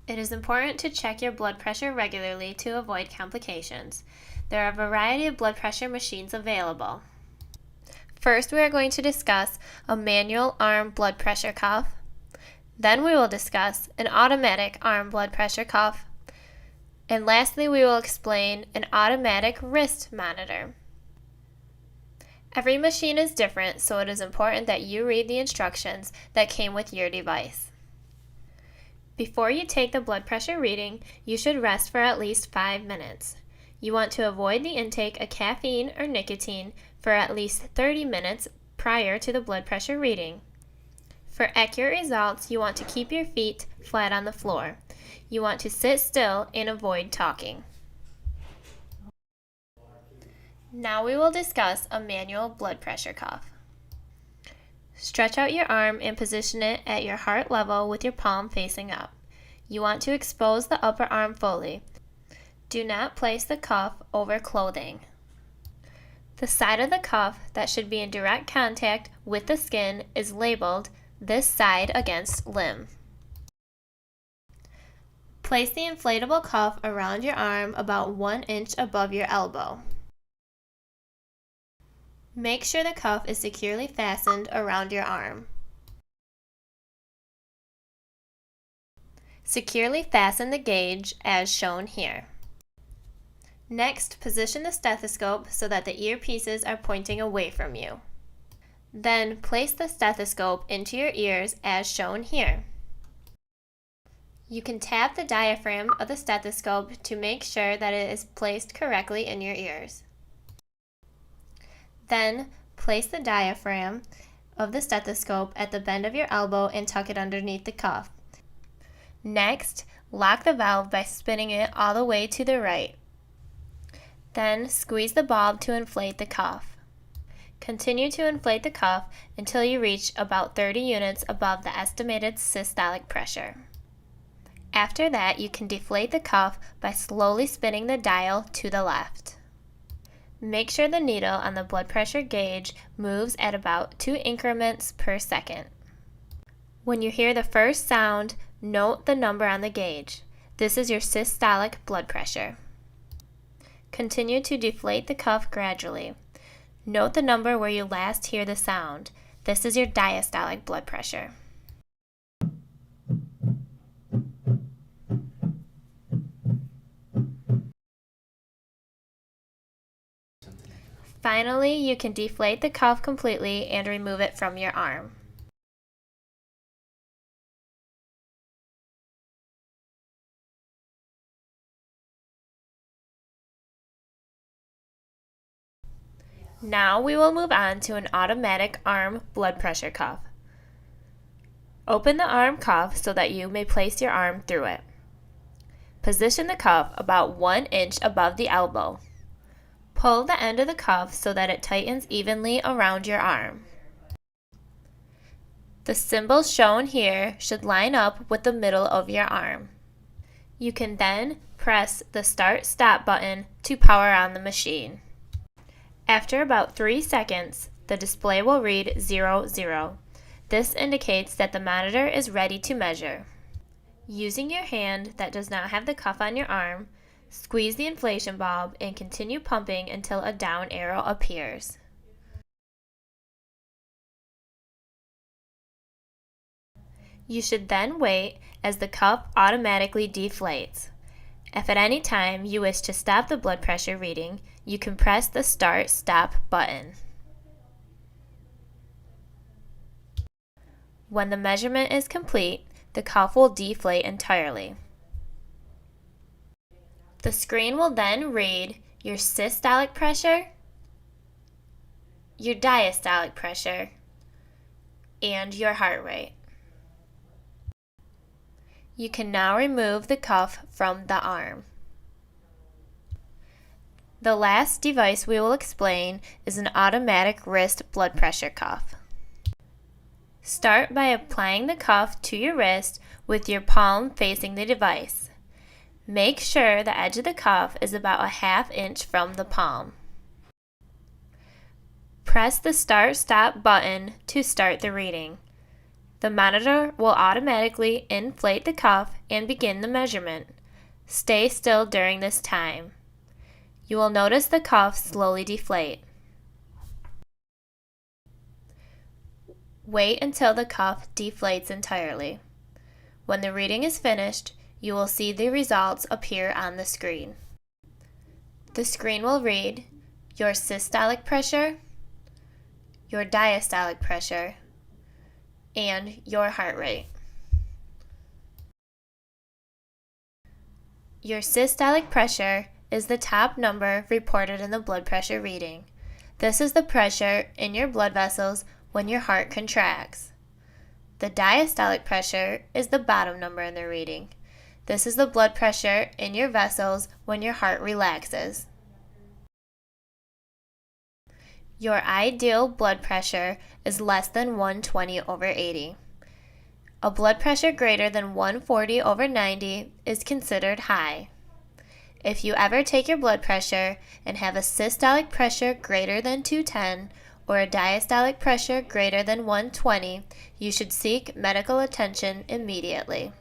It is important to check your blood pressure regularly to avoid complications. There are a variety of blood pressure machines available. First, we are going to discuss a manual arm blood pressure cuff. Then we will discuss an automatic arm blood pressure cuff. And lastly, we will explain an automatic wrist monitor. Every machine is different, so it is important that you read the instructions that came with your device. Before you take the blood pressure reading, you should rest for at least 5 minutes. You want to avoid the intake of caffeine or nicotine for at least 30 minutes prior to the blood pressure reading. For accurate results, you want to keep your feet flat on the floor. You want to sit still and avoid talking. Now we will discuss a manual blood pressure cuff. Stretch out your arm and position it at your heart level with your palm facing up. You want to expose the upper arm fully. Do not place the cuff over clothing. The side of the cuff that should be in direct contact with the skin is labeled "this side against limb." Place the inflatable cuff around your arm about 1 inch above your elbow. Make sure the cuff is securely fastened around your arm. Securely fasten the gauge as shown here. Next, position the stethoscope so that the earpieces are pointing away from you. Then place the stethoscope into your ears as shown here. You can tap the diaphragm of the stethoscope to make sure that it is placed correctly in your ears. Then, place the diaphragm of the stethoscope at the bend of your elbow and tuck it underneath the cuff. Next, lock the valve by spinning it all the way to the right. Then, squeeze the bulb to inflate the cuff. Continue to inflate the cuff until you reach about 30 units above the estimated systolic pressure. After that, you can deflate the cuff by slowly spinning the dial to the left. Make sure the needle on the blood pressure gauge moves at about 2 increments per second. When you hear the first sound, note the number on the gauge. This is your systolic blood pressure. Continue to deflate the cuff gradually. Note the number where you last hear the sound. This is your diastolic blood pressure. Finally, you can deflate the cuff completely and remove it from your arm. Now we will move on to an automatic arm blood pressure cuff. Open the arm cuff so that you may place your arm through it. Position the cuff about 1 inch above the elbow. Pull the end of the cuff so that it tightens evenly around your arm. The symbols shown here should line up with the middle of your arm. You can then press the Start/Stop button to power on the machine. After about 3 seconds, the display will read 00. This indicates that the monitor is ready to measure. Using your hand that does not have the cuff on your arm, squeeze the inflation bulb and continue pumping until a down arrow appears. You should then wait as the cuff automatically deflates. If at any time you wish to stop the blood pressure reading, you can press the Start/Stop button. When the measurement is complete, the cuff will deflate entirely. The screen will then read your systolic pressure, your diastolic pressure, and your heart rate. You can now remove the cuff from the arm. The last device we will explain is an automatic wrist blood pressure cuff. Start by applying the cuff to your wrist with your palm facing the device. Make sure the edge of the cuff is about a ½ inch from the palm. Press the Start/Stop button to start the reading. The monitor will automatically inflate the cuff and begin the measurement. Stay still during this time. You will notice the cuff slowly deflate. Wait until the cuff deflates entirely. When the reading is finished, you will see the results appear on the screen. The screen will read your systolic pressure, your diastolic pressure, and your heart rate. Your systolic pressure is the top number reported in the blood pressure reading. This is the pressure in your blood vessels when your heart contracts. The diastolic pressure is the bottom number in the reading. This is the blood pressure in your vessels when your heart relaxes. Your ideal blood pressure is less than 120/80. A blood pressure greater than 140/90 is considered high. If you ever take your blood pressure and have a systolic pressure greater than 210 or a diastolic pressure greater than 120, you should seek medical attention immediately.